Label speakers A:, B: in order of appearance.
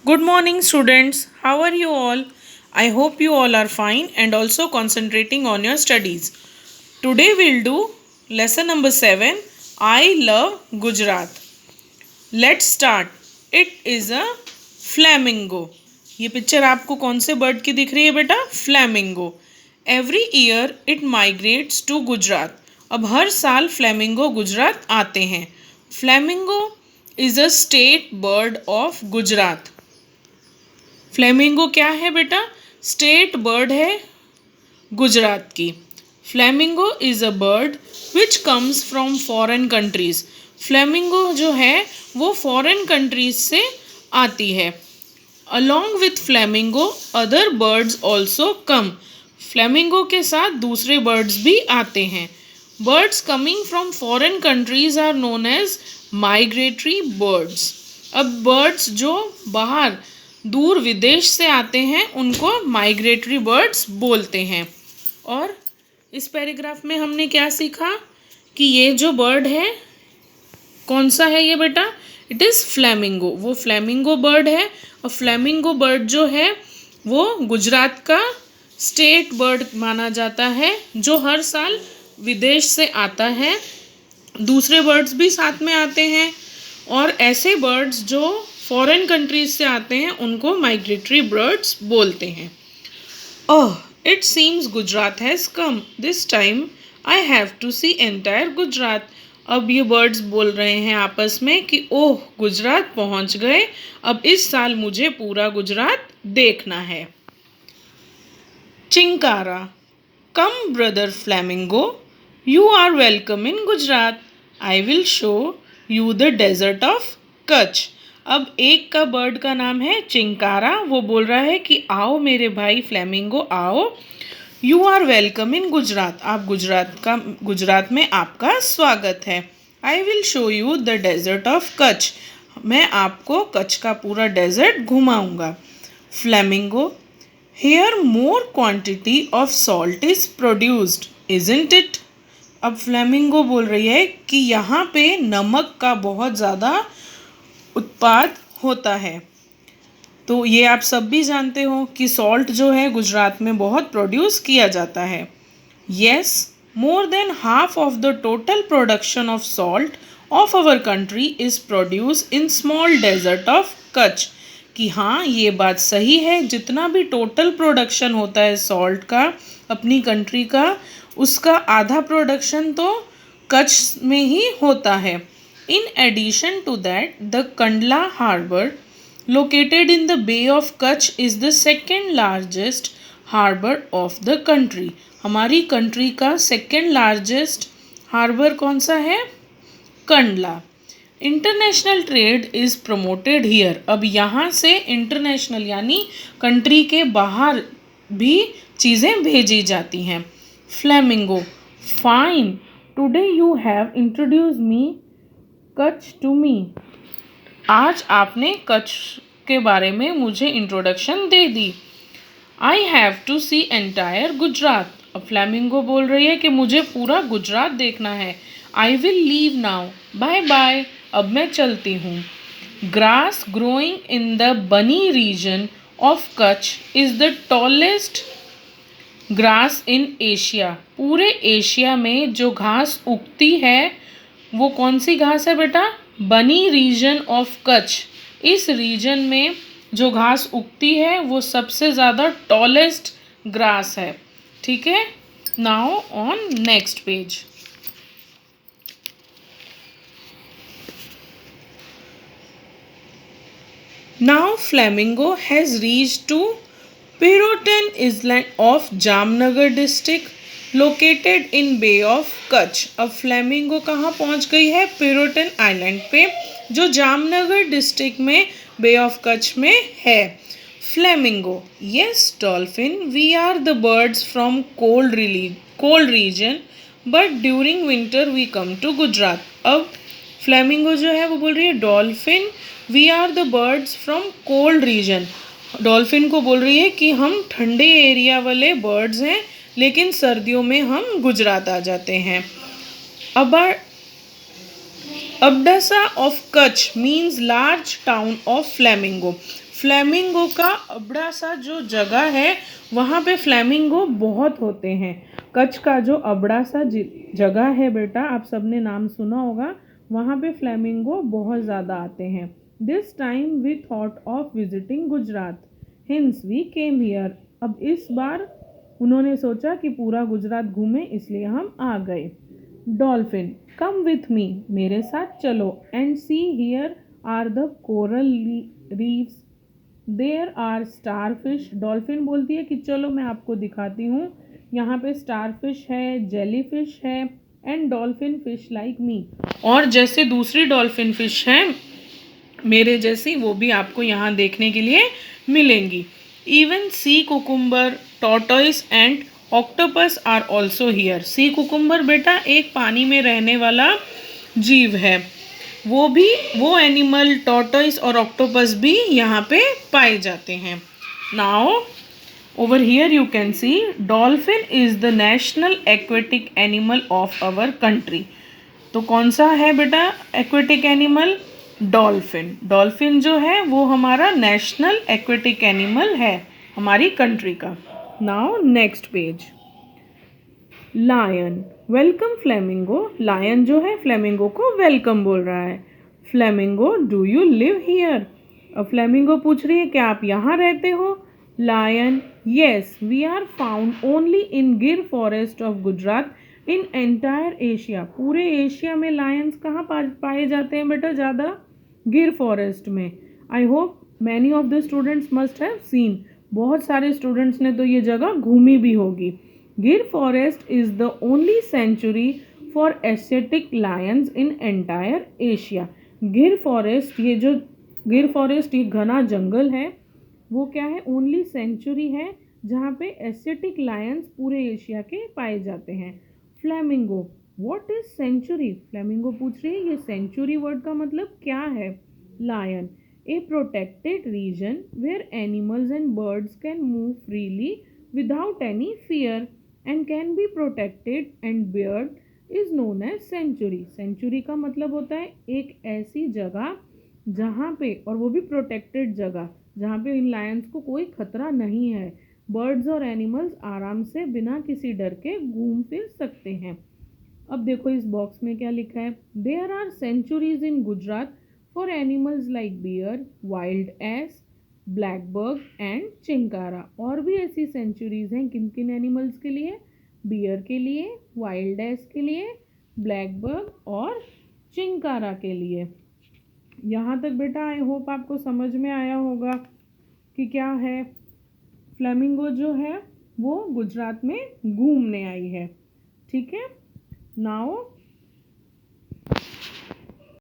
A: Good morning, students. How are you all? I hope you all are fine and also concentrating on your studies. Today we'll do lesson number 7. I love Gujarat. Let's start. It is a flamingo. ये picture आपको कौन से bird की दिख रही है बेटा? Flamingo. Every year it migrates to Gujarat. अब हर साल फ्लैमिंगो गुजरात आते हैं. Flamingo is a state bird of Gujarat. Flamingo क्या है बेटा? स्टेट बर्ड है गुजरात की. Flamingo is a bird which comes from foreign countries. Flamingo जो है वो फॉरेन कंट्रीज से आती है. Along with flamingo other birds also come. Flamingo के साथ दूसरे बर्ड्स भी आते हैं. Birds coming from foreign countries are known as migratory birds. अब बर्ड्स जो बाहर दूर विदेश से आते हैं उनको माइग्रेटरी बर्ड्स बोलते हैं. और इस पैराग्राफ में हमने क्या सीखा कि ये जो बर्ड है कौन सा है ये बेटा? It is flamingo. वो फ्लैमिंगो बर्ड है. और फ्लैमिंगो बर्ड जो है वो गुजरात का स्टेट बर्ड माना जाता है जो हर साल विदेश से आता है. दूसरे बर्ड्स भी साथ में आते हैं और ऐसे बर्ड्स जो फॉरेन कंट्रीज से आते हैं उनको माइग्रेटरी बर्ड्स बोलते हैं. Oh, it seems Gujarat has come this time. I have to see entire Gujarat. अब ये बर्ड्स बोल रहे हैं आपस में कि ओह गुजरात पहुंच गए, अब इस साल मुझे पूरा गुजरात देखना है. Chinkara. Come brother flamingo, you are welcome in Gujarat. I will show you the desert of Kutch. अब एक का बर्ड का नाम है चिंकारा. वो बोल रहा है कि आओ मेरे भाई फ्लैमिंगो आओ. You are welcome in Gujarat. आप गुजरात में आपका स्वागत है. I will show you the desert of Kutch. मैं आपको कच्छ का पूरा डेजर्ट घुमाऊंगा. Flamingo. Here more quantity of salt is produced isn't it. अब फ्लैमिंगो बोल रही है कि यहाँ पे नमक का बहुत ज़्यादा उत्पाद होता है. तो ये आप सब भी जानते हो कि सॉल्ट जो है गुजरात में बहुत प्रोड्यूस किया जाता है. Yes, more than half of the total production of salt of our country is produce in small desert of Kutch. कि हाँ ये बात सही है, जितना भी टोटल प्रोडक्शन होता है सॉल्ट का अपनी कंट्री का, उसका आधा प्रोडक्शन तो कच्छ में ही होता है. In addition to that, the Kandla Harbour, located in the Bay of Kutch, is the second largest harbour of the country. हमारी कंट्री का सेकेंड लार्जेस्ट हार्बर कौन सा है? Kandla. International trade is promoted here. अब यहाँ से इंटरनेशनल यानी country के बाहर भी चीज़ें भेजी जाती हैं. Flamingo. Fine, today you have introduce me Kutch to me. आज आपने कच्छ के बारे में मुझे इंट्रोडक्शन दे दी. I have to see entire Gujarat. अब फ्लैमिंगो बोल रही है कि मुझे पूरा गुजरात देखना है. I will leave now, bye bye. अब मैं चलती हूँ. Grass growing in the Banni region of Kutch is the tallest grass in Asia. पूरे एशिया में जो घास उगती है वो कौन सी घास है बेटा? बनी रीजन ऑफ कच्छ. इस रीजन में जो घास उगती है वो सबसे ज़्यादा टॉलेस्ट ग्रास है. ठीक है. Now on next page. Now flamingo has reached to Pirotan island of Jamnagar district located in bay of Kutch. अब फ्लैमिंगो कहाँ पहुँच गई है? पिरोटन आइलैंड पे जो जामनगर डिस्ट्रिक्ट में बे ऑफ कच्छ में है. Flamingo. Yes dolphin, we are the birds from cold region but during winter we come to Gujarat. अब फ्लैमिंगो जो है वो बोल रही है dolphin, we are the birds from cold region. Dolphin को बोल रही है कि हम ठंडे एरिया वाले बर्ड्स हैं लेकिन सर्दियों में हम गुजरात आ जाते हैं. Abdasa of Kutch means large town of flamingo. Flamingo का बड़ा सा जो जगह है वहाँ पे फ्लेमिंगो बहुत होते हैं। कच्छ का जो अबड़ा सा जगह है बेटा, आप सबने नाम सुना होगा, वहाँ पे फ्लेमिंगो बहुत ज़्यादा आते हैं। This time we thought of visiting Gujarat, hence we came here. अब इस बार उन्होंने सोचा कि पूरा गुजरात घूमें, इसलिए हम आ गए। डॉल्फिन, कम विथ मी, मेरे साथ चलो, and see here are the coral reefs, there are starfish. Dolphin बोलती है कि चलो मैं आपको दिखाती हूँ, यहाँ पे स्टारफिश है, जेलीफिश है, and dolphin fish like me. और जैसे दूसरी डॉल्फिन फिश है मेरे जैसी, वो भी आपको यहाँ देखने के लिए मिलेंगी। Even sea cucumber, tortoise and octopus are also here. Sea cucumber बेटा एक पानी में रहने वाला जीव है, वो एनिमल टॉर्टोइस और ऑक्टोपस भी यहाँ पे पाए जाते हैं। Now over here you can see dolphin is the national aquatic animal of our country. तो कौन सा है बेटा एक्वेटिक एनिमल? डॉल्फिन। डॉल्फिन जो है वो हमारा नेशनल एक्वेटिक एनिमल है हमारी कंट्री का। Now next page. Lion, welcome flamingo. Lion जो है फ्लेमिंगो को वेलकम बोल रहा है। Flamingo, do you live here? अब फ्लेमिंगो पूछ रही है क्या आप यहाँ रहते हो? Lion, yes, we are found only in Gir forest of Gujarat in entire Asia. पूरे एशिया में लायंस कहाँ पाए जाते हैं बेटा ज़्यादा? गिर फॉरेस्ट में। I hope many of the students must have scene. बहुत सारे स्टूडेंट्स ने तो ये जगह घूमी भी होगी। Gir forest is the only sanctuary for Asiatic lions in entire Asia. Gir forest ये घना जंगल है, वो क्या है? ओनली सेंचुरी है जहाँ पे एशियाटिक लायंस पूरे एशिया के पाए जाते हैं। Flamingo, what is sanctuary? Flamingo पूछ रही है ये सेंचुरी वर्ड का मतलब क्या है? Lion, a protected region where animals and birds can move freely without any fear and can be protected and bred is known as sanctuary. Sanctuary का मतलब होता है एक ऐसी जगह जहाँ पे, और वो भी प्रोटेक्टेड जगह, जहाँ पे इन लायंस को कोई खतरा नहीं है, बर्ड्स और एनिमल्स आराम से बिना किसी डर के घूम फिर सकते हैं। अब देखो इस बॉक्स में क्या लिखा है। There are sanctuaries in Gujarat for animals like bear, wild ass, blackbuck and chinkara. और भी ऐसी सेंचुरीज हैं किन किन एनिमल्स के लिए? बियर के लिए, वाइल्ड एस के लिए, ब्लैकबर्ग और चिंकारा के लिए। यहाँ तक बेटा आई होप आपको समझ में आया होगा कि क्या है। फ्लेमिंगो जो है वो गुजरात में घूमने आई है, ठीक है। नाउ